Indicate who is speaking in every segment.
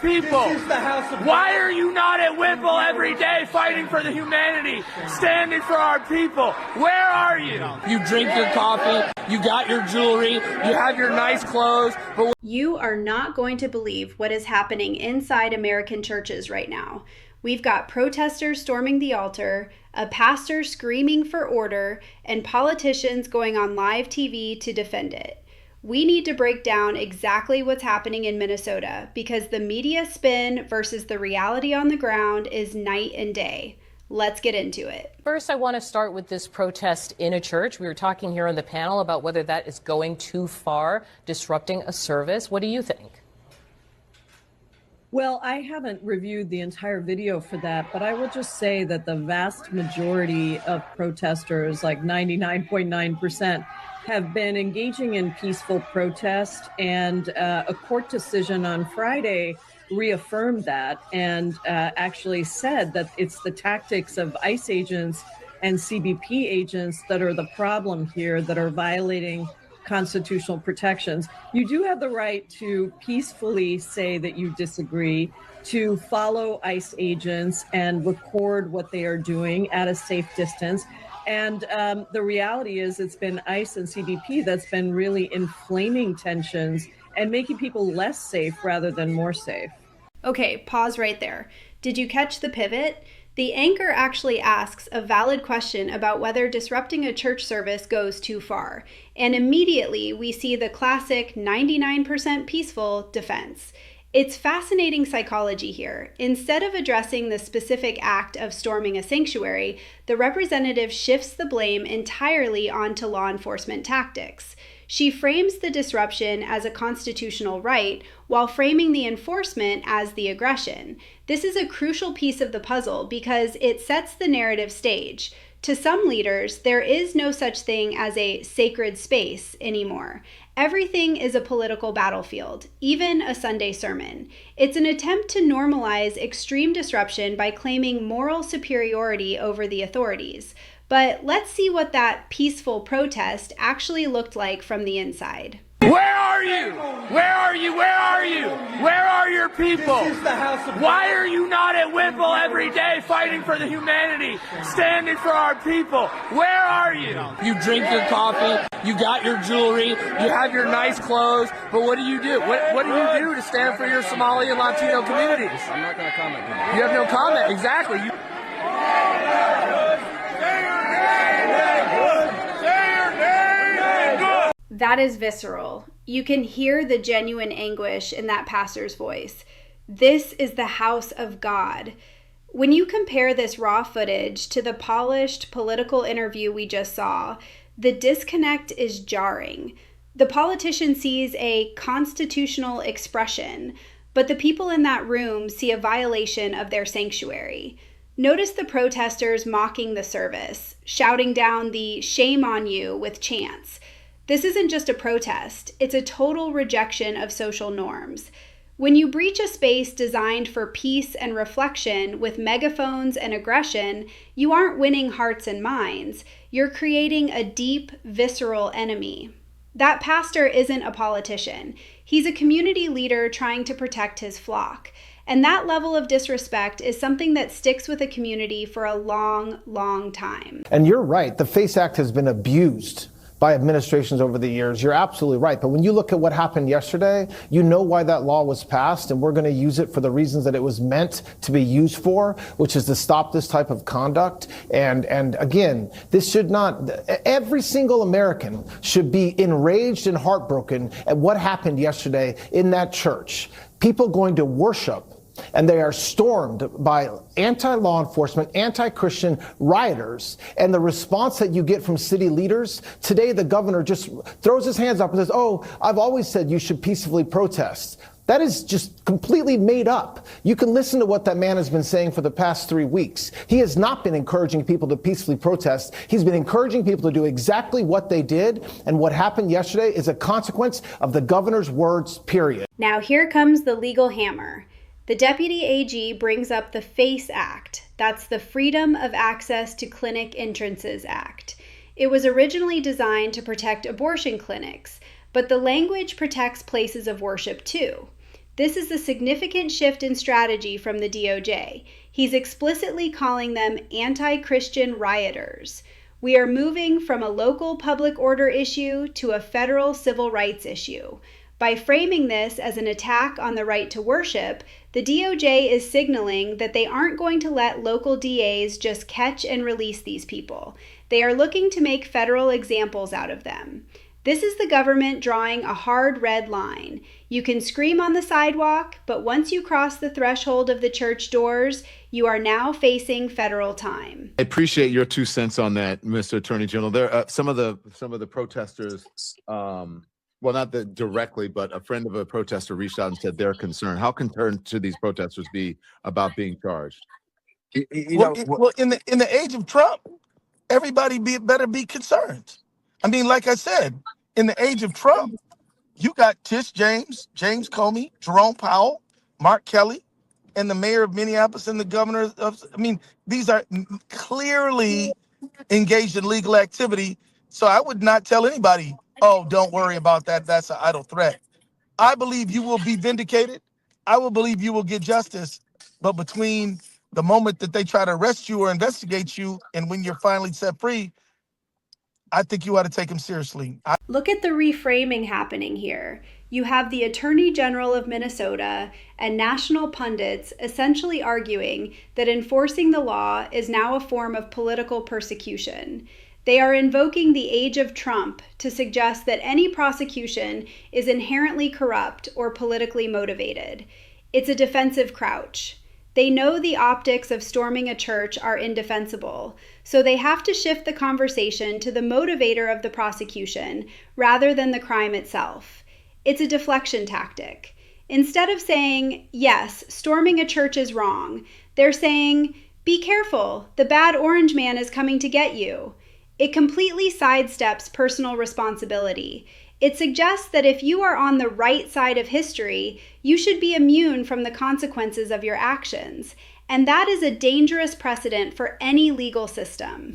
Speaker 1: your people? Why are you not at Whipple every day fighting for the humanity, standing for our people? Where are you? You drink your coffee, you got your jewelry, you have your nice clothes, but
Speaker 2: you are not going to believe what is happening inside American churches right now. We've got protesters storming the altar, a pastor screaming for order, and politicians going on live TV to defend it. We need to break down exactly what's happening in Minnesota because the media spin versus the reality on the ground is night and day. Let's get into it.
Speaker 3: First, I want to start with this protest in a church. We were talking here on the panel about whether that is going too far, disrupting a service. What do you think?
Speaker 4: Well, I haven't reviewed the entire video for that, but I will just say that the vast majority of protesters, like 99.9%, have been engaging in peaceful protest, and a court decision on Friday reaffirmed that and actually said that it's the tactics of ICE agents and CBP agents that are the problem here, that are violating constitutional protections. You do have the right to peacefully say that you disagree, to follow ICE agents and record what they are doing at a safe distance. And the reality is it's been ICE and CBP that's been really inflaming tensions and making people less safe rather than more safe.
Speaker 2: Okay, pause right there. Did you catch the pivot? The anchor actually asks a valid question about whether disrupting a church service goes too far. And immediately we see the classic 99% peaceful defense. It's fascinating psychology here. Instead of addressing the specific act of storming a sanctuary, the representative shifts the blame entirely onto law enforcement tactics. She frames the disruption as a constitutional right while framing the enforcement as the aggression. This is a crucial piece of the puzzle because it sets the narrative stage. To some leaders, there is no such thing as a sacred space anymore. Everything is a political battlefield, even a Sunday sermon. It's an attempt to normalize extreme disruption by claiming moral superiority over the authorities. But let's see what that peaceful protest actually looked like from the inside.
Speaker 1: Where are you? Where are you? Where are you? Where are your people? Why are you not at Whipple every day fighting for the humanity, standing for our people? Where are you? You drink your coffee, you got your jewelry, you have your nice clothes, but what do you do? What do you do to stand for your Somali and Latino communities?
Speaker 5: I'm not going to comment.
Speaker 1: You have no comment, exactly.
Speaker 2: That is visceral. You can hear the genuine anguish in that pastor's voice. This is the house of God. When you compare this raw footage to the polished political interview we just saw, the disconnect is jarring. The politician sees a constitutional expression, but the people in that room see a violation of their sanctuary. Notice the protesters mocking the service, shouting down the "shame on you" with chants. This isn't just a protest, it's a total rejection of social norms. When you breach a space designed for peace and reflection with megaphones and aggression, you aren't winning hearts and minds. You're creating a deep, visceral enemy. That pastor isn't a politician. He's a community leader trying to protect his flock. And that level of disrespect is something that sticks with a community for a long, long time.
Speaker 6: And you're right, the FACE Act has been abused by administrations over the years. You're absolutely right. But when you look at what happened yesterday, you know why that law was passed, and we're going to use it for the reasons that it was meant to be used for, which is to stop this type of conduct. And again, this should not, every single American should be enraged and heartbroken at what happened yesterday in that church. People going to worship, and they are stormed by anti-law enforcement, anti-Christian rioters. And the response that you get from city leaders, today the governor just throws his hands up and says, "Oh, I've always said you should peacefully protest." That is just completely made up. You can listen to what that man has been saying for the past 3 weeks. He has not been encouraging people to peacefully protest. He's been encouraging people to do exactly what they did. And what happened yesterday is a consequence of the governor's words, period.
Speaker 2: Now here comes the legal hammer. The Deputy AG brings up the FACE Act. That's the Freedom of Access to Clinic Entrances Act. It was originally designed to protect abortion clinics, but the language protects places of worship too. This is a significant shift in strategy from the DOJ. He's explicitly calling them anti-Christian rioters. We are moving from a local public order issue to a federal civil rights issue. By framing this as an attack on the right to worship, the DOJ is signaling that they aren't going to let local DAs just catch and release these people. They are looking to make federal examples out of them. This is the government drawing a hard red line. You can scream on the sidewalk, but once you cross the threshold of the church doors, you are now facing federal time.
Speaker 5: I appreciate your 2 cents on that, Mr. Attorney General. There, some of the protesters, well, not directly, but a friend of a protester reached out and said they're concerned. How concerned should these protesters be about being charged?
Speaker 7: Well, in the age of Trump, everybody better be concerned. I mean, like I said, in the age of Trump, you got Tish James, James Comey, Jerome Powell, Mark Kelly, and the mayor of Minneapolis and the governor of, I mean, these are clearly engaged in legal activity. So I would not tell anybody, oh, don't worry about that. That's an idle threat. I believe you will be vindicated. I will believe you will get justice. But between the moment that they try to arrest you or investigate you and when you're finally set free, I think you ought to take them seriously.
Speaker 2: Look at the reframing happening here. You have the Attorney General of Minnesota and national pundits essentially arguing that enforcing the law is now a form of political persecution. They are invoking the age of Trump to suggest that any prosecution is inherently corrupt or politically motivated. It's a defensive crouch. They know the optics of storming a church are indefensible, so they have to shift the conversation to the motivator of the prosecution rather than the crime itself. It's a deflection tactic. Instead of saying, yes, storming a church is wrong, they're saying, be careful, the bad orange man is coming to get you. It completely sidesteps personal responsibility. It suggests that if you are on the right side of history, you should be immune from the consequences of your actions. And that is a dangerous precedent for any legal system.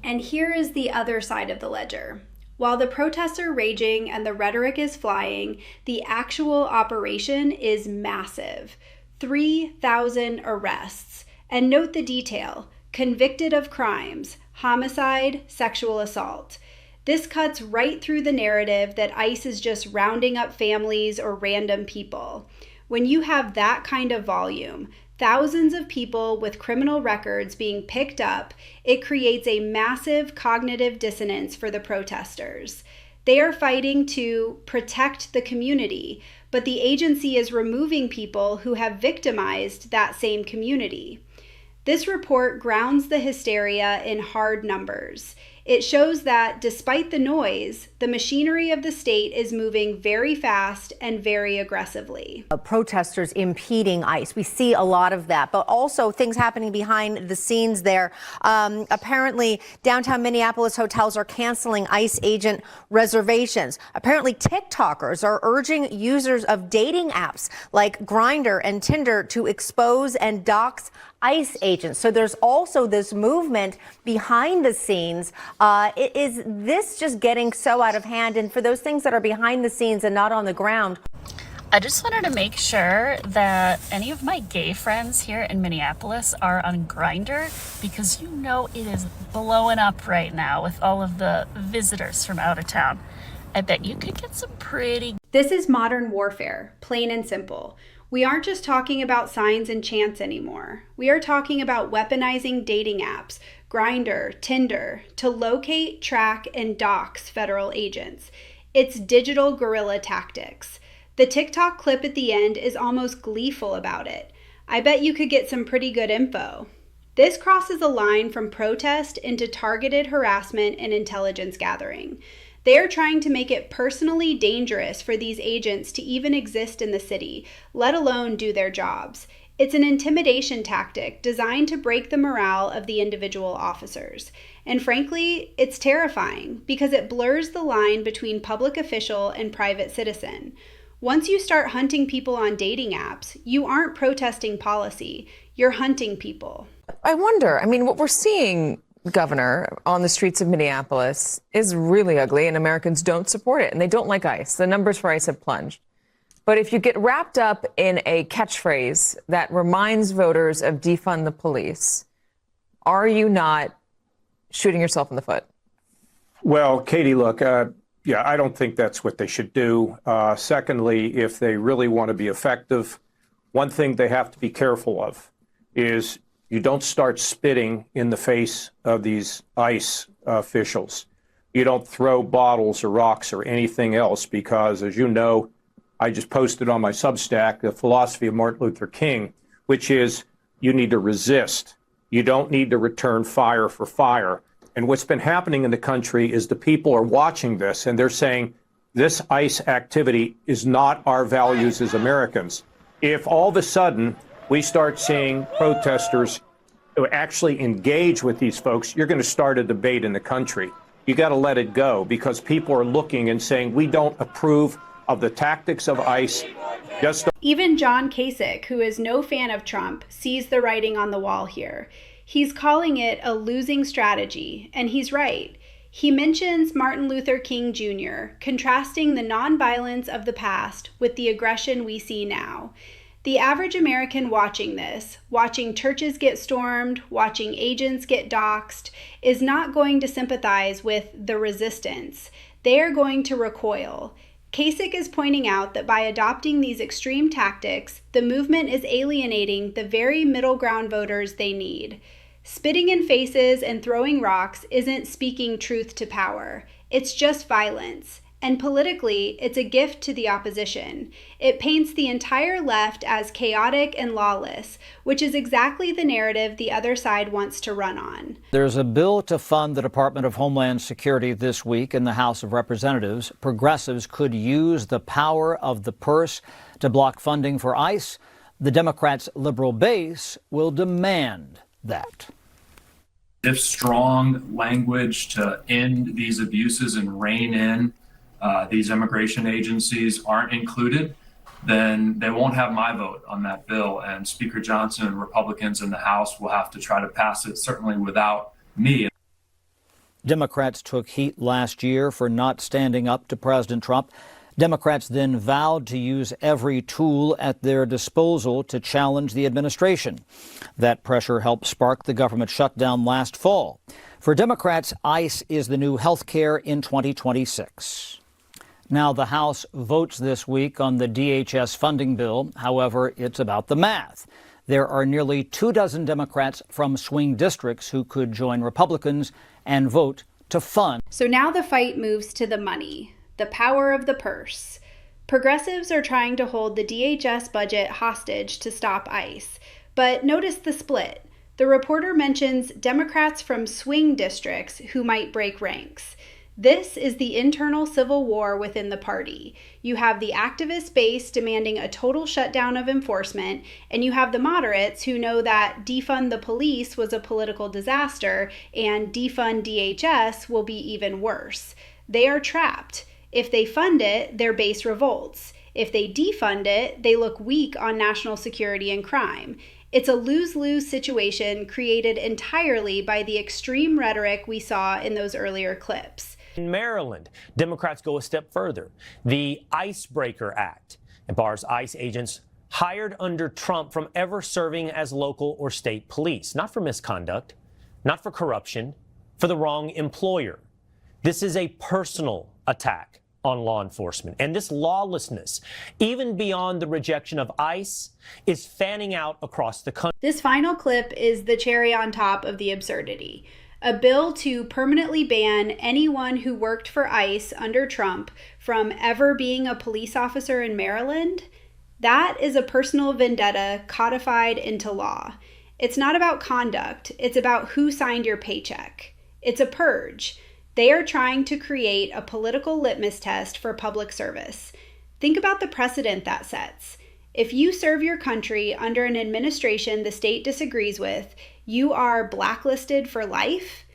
Speaker 2: And here is the other side of the ledger. While the protests are raging and the rhetoric is flying, the actual operation is massive. 3,000 arrests. And note the detail. Convicted of crimes, homicide, sexual assault. This cuts right through the narrative that ICE is just rounding up families or random people. When you have that kind of volume, thousands of people with criminal records being picked up, it creates a massive cognitive dissonance for the protesters. They are fighting to protect the community, but the agency is removing people who have victimized that same community. This report grounds the hysteria in hard numbers. It shows that despite the noise, the machinery of the state is moving very fast and very aggressively.
Speaker 8: Protesters impeding ICE. We see a lot of that, but also things happening behind the scenes there. Apparently, downtown Minneapolis hotels are canceling ICE agent reservations. Apparently, TikTokers are urging users of dating apps like Grindr and Tinder to expose and dox ICE agents. So there's also this movement behind the scenes. Is this just getting so out of hand? And for those things that are behind the scenes and not on the ground?
Speaker 9: I just wanted to make sure that any of my gay friends here in Minneapolis are on Grindr, because you know it is blowing up right now with all of the visitors from out of town. I bet you could get some pretty...
Speaker 2: This is modern warfare, plain and simple. We aren't just talking about signs and chants anymore. We are talking about weaponizing dating apps, Grindr, Tinder, to locate, track, and dox federal agents. It's digital guerrilla tactics. The TikTok clip at the end is almost gleeful about it. I bet you could get some pretty good info. This crosses a line from protest into targeted harassment and intelligence gathering. They are trying to make it personally dangerous for these agents to even exist in the city, let alone do their jobs. It's an intimidation tactic designed to break the morale of the individual officers. And frankly, it's terrifying because it blurs the line between public official and private citizen. Once you start hunting people on dating apps, you aren't protesting policy, you're hunting people.
Speaker 10: I wonder, I mean, what we're seeing governor on the streets of Minneapolis is really ugly, and Americans don't support it, and they don't like ICE. The numbers for ICE have plunged. But if you get wrapped up in a catchphrase that reminds voters of defund the police, are you not shooting yourself in the foot?
Speaker 11: Well, Katie, look, yeah, I don't think that's what they should do. Secondly, if they really want to be effective, one thing they have to be careful of is you don't start spitting in the face of these ICE officials. You don't throw bottles or rocks or anything else because, as you know, I just posted on my Substack the philosophy of Martin Luther King, which is you need to resist. You don't need to return fire for fire. And what's been happening in the country is the people are watching this and they're saying this ICE activity is not our values as Americans. If all of a sudden we start seeing protesters who actually engage with these folks, you're going to start a debate in the country. You got to let it go because people are looking and saying we don't approve of the tactics of ICE.
Speaker 2: Even John Kasich, who is no fan of Trump, sees the writing on the wall here. He's calling it a losing strategy, and he's right. He mentions Martin Luther King Jr., contrasting the nonviolence of the past with the aggression we see now. The average American watching this, watching churches get stormed, watching agents get doxed, is not going to sympathize with the resistance. They are going to recoil. Kasich is pointing out that by adopting these extreme tactics, the movement is alienating the very middle ground voters they need. Spitting in faces and throwing rocks isn't speaking truth to power. It's just violence. And politically, it's a gift to the opposition. It paints the entire left as chaotic and lawless, which is exactly the narrative the other side wants to run on.
Speaker 12: There's a bill to fund the Department of Homeland Security this week in the House of Representatives. Progressives could use the power of the purse to block funding for ICE. The Democrats' liberal base will demand that.
Speaker 13: If strong language to end these abuses and rein in these immigration agencies aren't included, then they won't have my vote on that bill. And Speaker Johnson and Republicans in the House will have to try to pass it, certainly without me.
Speaker 12: Democrats took heat last year for not standing up to President Trump. Democrats then vowed to use every tool at their disposal to challenge the administration. That pressure helped spark the government shutdown last fall. For Democrats, ICE is the new health care in 2026. Now, the House votes this week on the DHS funding bill. However, it's about the math. There are nearly 24 Democrats from swing districts who could join Republicans and vote to fund.
Speaker 2: So now the fight moves to the money, the power of the purse. Progressives are trying to hold the DHS budget hostage to stop ICE. But notice the split. The reporter mentions Democrats from swing districts who might break ranks. This is the internal civil war within the party. You have the activist base demanding a total shutdown of enforcement, and you have the moderates who know that defund the police was a political disaster and defund DHS will be even worse. They are trapped. If they fund it, their base revolts. If they defund it, they look weak on national security and crime. It's a lose-lose situation created entirely by the extreme rhetoric we saw in those earlier clips.
Speaker 14: In Maryland, Democrats go a step further. The Icebreaker Act bars ICE agents hired under Trump from ever serving as local or state police, not for misconduct, not for corruption, for the wrong employer. This is a personal attack on law enforcement. And this lawlessness, even beyond the rejection of ICE, is fanning out across the country.
Speaker 2: This final clip is the cherry on top of the absurdity. A bill to permanently ban anyone who worked for ICE under Trump from ever being a police officer in Maryland? That is a personal vendetta codified into law. It's not about conduct. It's about who signed your paycheck. It's a purge. They are trying to create a political litmus test for public service. Think about the precedent that sets. If you serve your country under an administration the state disagrees with, you are blacklisted for life?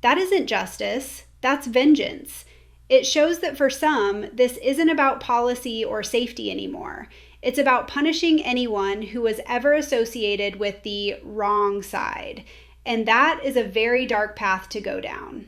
Speaker 2: That isn't justice. That's vengeance. It shows that for some, this isn't about policy or safety anymore. It's about punishing anyone who was ever associated with the wrong side. And that is a very dark path to go down.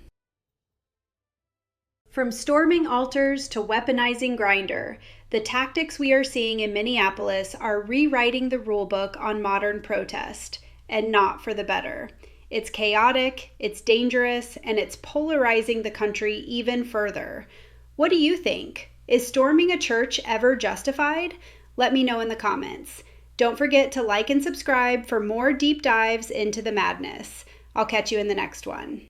Speaker 2: From storming altars to weaponizing Grindr, the tactics we are seeing in Minneapolis are rewriting the rulebook on modern protest, and not for the better. It's chaotic, it's dangerous, and it's polarizing the country even further. What do you think? Is storming a church ever justified? Let me know in the comments. Don't forget to like and subscribe for more deep dives into the madness. I'll catch you in the next one.